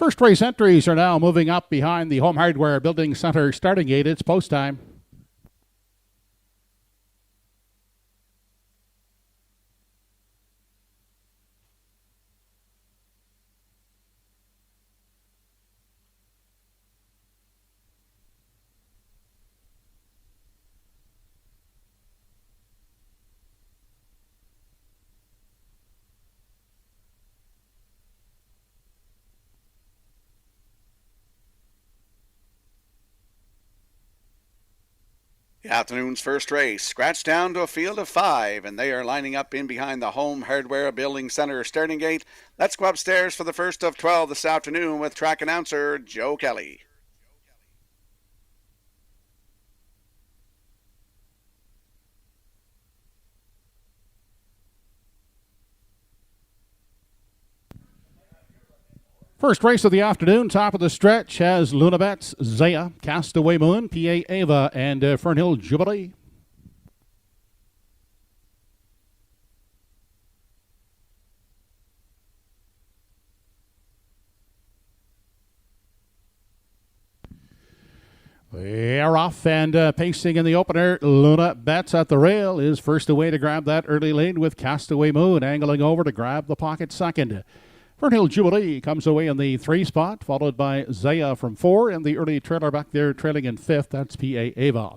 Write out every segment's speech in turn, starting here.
First race entries are now moving up behind the Home Hardware Building Center starting gate. It's post time. The afternoon's first race, scratched down to a field of 5, and they are lining up in behind the Home Hardware Building Center starting gate. Let's go upstairs for the first of 12 this afternoon with track announcer Joe Kelly. First race of the afternoon, top of the stretch, has Lunabets, Zaya, Castaway Moon, PA Ava, and Fernhill Jubilee. They're off and pacing in the opener. Luna Betts at the rail is first away to grab that early lead with Castaway Moon angling over to grab the pocket second. Fernhill Jubilee comes away in the 3 spot, followed by Zaya from 4, and the early trailer back there trailing in 5th. That's PA Ava.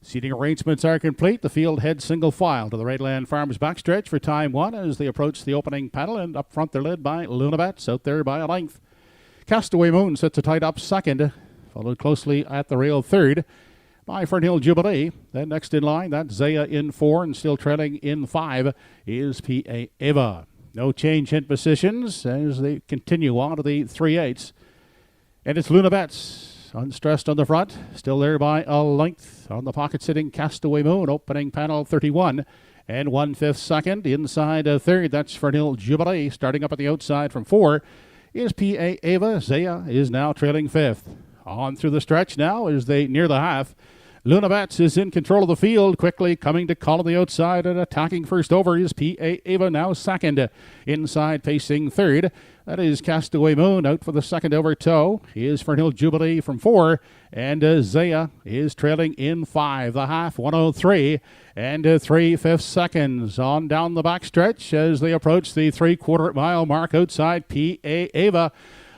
Seating arrangements are complete. The field heads single file to the Redland Farms backstretch for time 1 as they approach the opening panel, and up front they're led by Luna Betts out there by a length. Castaway Moon sits a tight up second, followed closely at the rail third by Fernhill Jubilee. Then next in line, that's Zaya in 4, and still trailing in 5 is PA Ava. No change in positions as they continue on to the 3/8. And it's Luna Betts, unstressed on the front, still there by a length on the pocket sitting Castaway Moon, opening panel 31 and 1/5 second. Inside third, that's Fernhill Jubilee. Starting up at the outside from 4 is PA Ava. Zaya is now trailing 5th. On through the stretch now as they near the half. Luna Betts is in control of the field, quickly coming to call on the outside and attacking first over is PA Ava, now second. Inside pacing third, that is Castaway Moon out for the second over toe. Is Fernhill Jubilee from 4, and Zaya is trailing in 5. The half 103 and 3/5 seconds on down the backstretch as they approach the 3/4 mile mark outside PA Ava.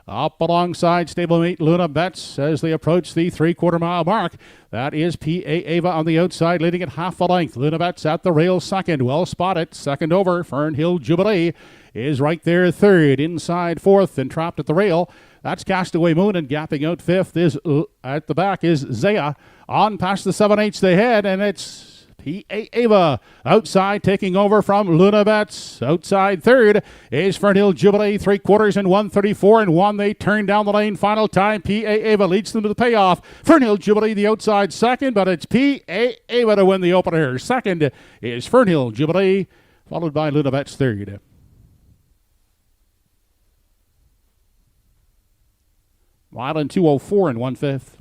Up alongside stablemate Luna Betts as they approach the 3/4 mile mark. That is PA Ava on the outside, leading at half a length. Luna Betts at the rail second. Well spotted. Second over. Fernhill Jubilee is right there third. Inside 4th and trapped at the rail. That's Castaway Moon, and gapping out 5th is at the back is Zaya. On past the 7/8 they head, and it's PA Ava outside taking over from Luna Betts. Outside third is Fernhill Jubilee, 3/4 and 1:34 and 1. They turn down the lane. Final time. PA Ava leads them to the payoff. Fernhill Jubilee the outside second, but it's PA Ava to win the opener. Second is Fernhill Jubilee, followed by Luna Betts third. Mile in 2:04 and 1/5.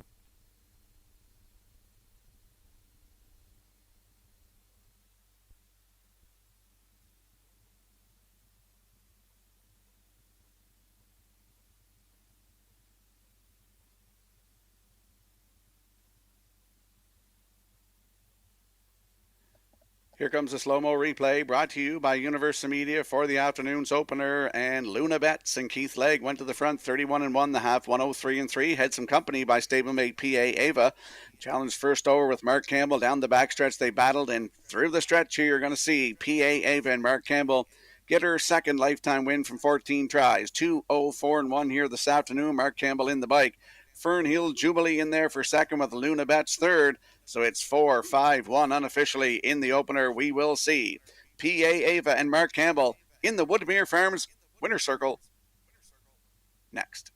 Here comes a slow-mo replay brought to you by Universal Media for the afternoon's opener. And Luna Betts and Keith Legg went to the front 31 and 1, the half 103 and 3. Had some company by stablemate PA Ava. Challenged first over with Mark Campbell down the backstretch. They battled, and through the stretch here you're going to see PA Ava and Mark Campbell get her second lifetime win from 14 tries. 2:04 and 1 here this afternoon. Mark Campbell in the bike. Fernhill Jubilee in there for second with Luna Betts third. So it's 4-5-1 unofficially in the opener. We will see PA Ava and Mark Campbell in the Woodmere Farms winner circle next.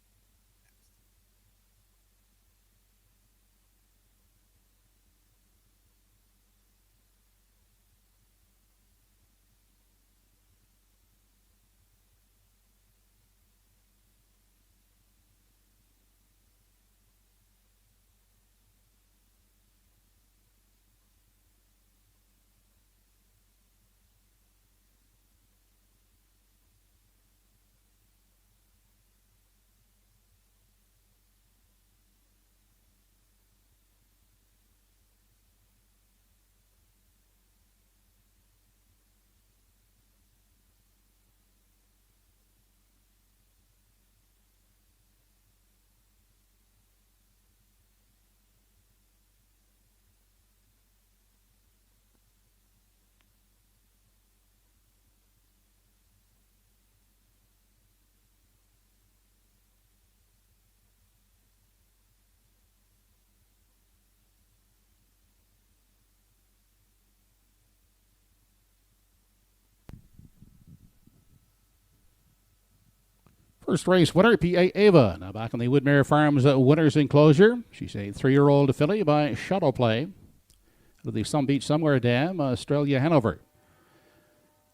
First race winner, P.A. Ava. Now back in the Woodmere Farms winner's enclosure. She's a 3-year-old filly by Shadow Play. Out of the Sun Beach Somewhere Dam, Australia, Hanover.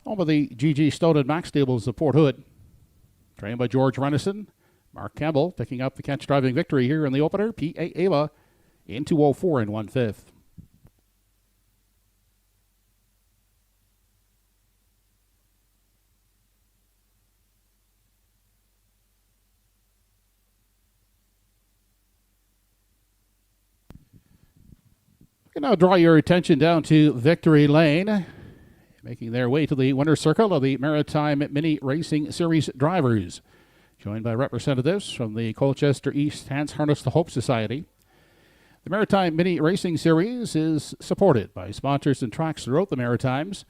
Home of the G.G. Stone and Max stables of Port Hood. Trained by George Renison. Mark Campbell picking up the catch driving victory here in the opener. P.A. Ava in 2:04 and 1/5. You can now draw your attention down to Victory Lane, making their way to the winner's circle of the Maritime Mini Racing Series drivers, joined by representatives from the Colchester East Hands Harness the Hope Society. The Maritime Mini Racing Series is supported by sponsors and tracks throughout the Maritimes.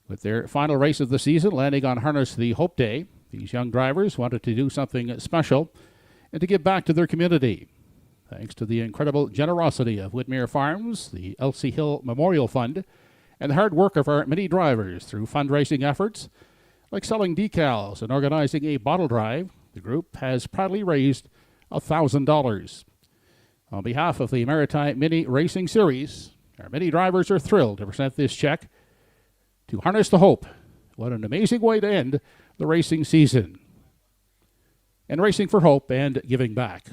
With their final race of the season landing on Harness the Hope Day, these young drivers wanted to do something special and to give back to their community. Thanks to the incredible generosity of Woodmere Farms, the Elsie Hill Memorial Fund, and the hard work of our many drivers through fundraising efforts, like selling decals and organizing a bottle drive, the group has proudly raised $1,000. On behalf of the Maritime Mini Racing Series, our many drivers are thrilled to present this check to Harness the Hope. What an amazing way to end the racing season. And racing for hope and giving back.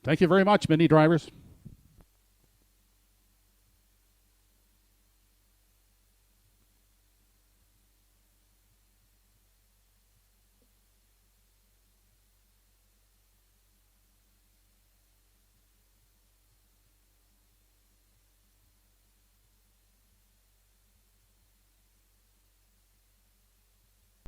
Thank you very much, many drivers.